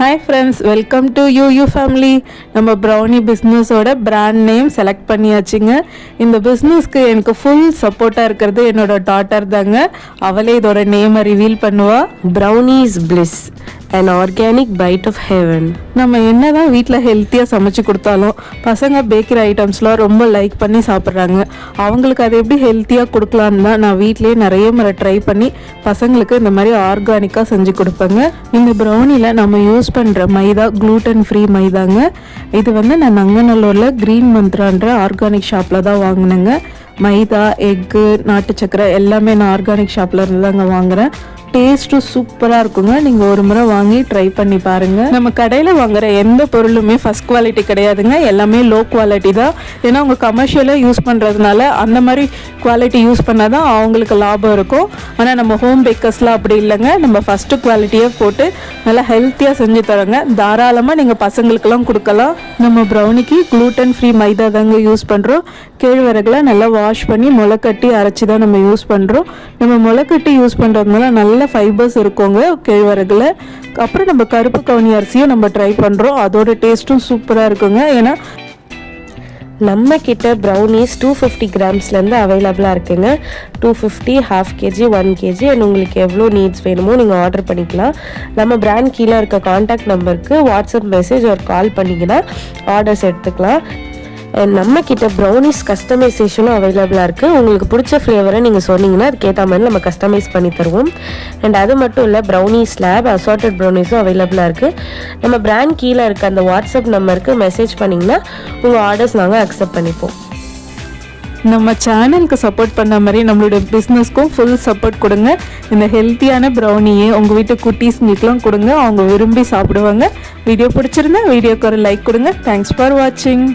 Hi friends, welcome to you family. நம்ம brownie பிஸ்னஸோட brand name select பண்ணியாச்சுங்க. இந்த பிஸ்னஸ்க்கு எனக்கு ஃபுல் சப்போர்ட்டாக இருக்கிறது என்னோட டாட்டர் தாங்க. அவளே இதோட நேமை ரிவீல் பண்ணுவா. Brownies bliss, an organic bite of heaven. நம்ம என்ன தான் வீட்டில் ஹெல்த்தியாக சமைச்சு கொடுத்தாலும் பசங்க பேக்கரி ஐட்டம்ஸ்லாம் ரொம்ப லைக் பண்ணி சாப்பிட்றாங்க. அவங்களுக்கு அதை எப்படி ஹெல்த்தியாக கொடுக்கலான்னு தான் நான் வீட்லேயே நிறைய முறை ட்ரை பண்ணி பசங்களுக்கு இந்த மாதிரி ஆர்கானிக்காக செஞ்சு கொடுப்பேங்க. இந்த ப்ரௌனியில் நம்ம யூஸ் பண்ணுற மைதா க்ளூட்டன் ஃப்ரீ மைதாங்க. இது நான் நங்கநல்லூரில் க்ரீன் மந்த்ரான்ற ஆர்கானிக் ஷாப்பில் தான் வாங்கினேங்க. மைதா, எக்கு, நாட்டு சக்கரை எல்லாமே நான் ஆர்கானிக் ஷாப்பில் இருந்து தாங்க வாங்குகிறேன். டேஸ்ட்டும் சூப்பராக இருக்குங்க. நீங்கள் ஒரு முறை வாங்கி ட்ரை பண்ணி பாருங்கள். நம்ம கடையில் வாங்குகிற எந்த பொருளுமே ஃபஸ்ட் குவாலிட்டி கிடையாதுங்க. எல்லாமே லோ குவாலிட்டி தான். ஏன்னா அவங்க கமர்ஷியலாக யூஸ் பண்ணுறதுனால அந்த மாதிரி குவாலிட்டி யூஸ் பண்ணால் தான் அவங்களுக்கு லாபம் இருக்கும். ஆனால் நம்ம ஹோம் பேக்கர்ஸ்லாம் அப்படி இல்லைங்க. நம்ம ஃபஸ்ட்டு குவாலிட்டியாக போட்டு நல்லா ஹெல்த்தியாக செஞ்சு தரோங்க. தாராளமாக நீங்கள் பசங்களுக்கெல்லாம் கொடுக்கலாம். நம்ம ப்ரௌனிக்கு க்ளூட்டன் ஃப்ரீ மைதா தாங்க யூஸ் பண்ணுறோம். கேழ்வரகுல நல்லா வாஷ் பண்ணி முளைக்கட்டி அரைச்சி தான் நம்ம யூஸ் பண்ணுறோம். நம்ம முளைக்கட்டி யூஸ் பண்ணுறதுனால நல்ல ஃபைபர்ஸ் இருக்குங்க கேழ்வரகுல. அப்புறம் நம்ம கருப்பு கவுனி அரிசியும் நம்ம ட்ரை பண்ணுறோம். அதோட டேஸ்ட்டும் சூப்பராக இருக்குங்க. ஏன்னா நம்ம கிட்ட ப்ரௌனிஸ் 250 கிராம்ஸ்லேருந்து அவைலபிளாக இருக்குங்க. 250, ½ kg, 1 kg அண்ட் உங்களுக்கு எவ்வளோ நீட்ஸ் வேணுமோ நீங்கள் ஆர்டர் பண்ணிக்கலாம். நம்ம பிராண்ட் கீழே இருக்க காண்டாக்ட் நம்பருக்கு வாட்ஸ்அப் மெசேஜ் ஒரு கால் பண்ணிங்கன்னா ஆர்டர்ஸ் எடுத்துக்கலாம். நம்ம கிட்ட ப்ரௌனிஸ் கஸ்டமைசேஷனும் அவைலபிளாக இருக்குது. உங்களுக்கு பிடிச்ச ஃப்ளேவரை நீங்கள் சொன்னீங்கன்னா அதுக்கேற்ற மாதிரி நம்ம கஸ்டமைஸ் பண்ணி தருவோம். அண்ட் அது மட்டும் இல்லை, ப்ரௌனி ஸ்லாப் அசார்ட்டட் ப்ரௌனிஸும் அவைலபிளாக இருக்குது. நம்ம பிராண்ட் கீழே இருக்க அந்த வாட்ஸ்அப் நம்பருக்கு மெசேஜ் பண்ணிங்கன்னா உங்கள் ஆர்டர்ஸ் நாங்கள் அக்செப்ட் பண்ணிப்போம். நம்ம சேனலுக்கு சப்போர்ட் பண்ண மாதிரி நம்மளுடைய பிஸ்னஸ்க்கும் ஃபுல் சப்போர்ட் கொடுங்க. இந்த ஹெல்த்தியான ப்ரௌனியை உங்கள் வீட்டு குட்டீஸ்ங்களுக்கெலாம் கொடுங்க. அவங்க விரும்பி சாப்பிடுவாங்க. வீடியோ பிடிச்சிருந்தா வீடியோக்கு ஒரு லைக் கொடுங்க. தேங்க்ஸ் ஃபார் வாட்சிங்.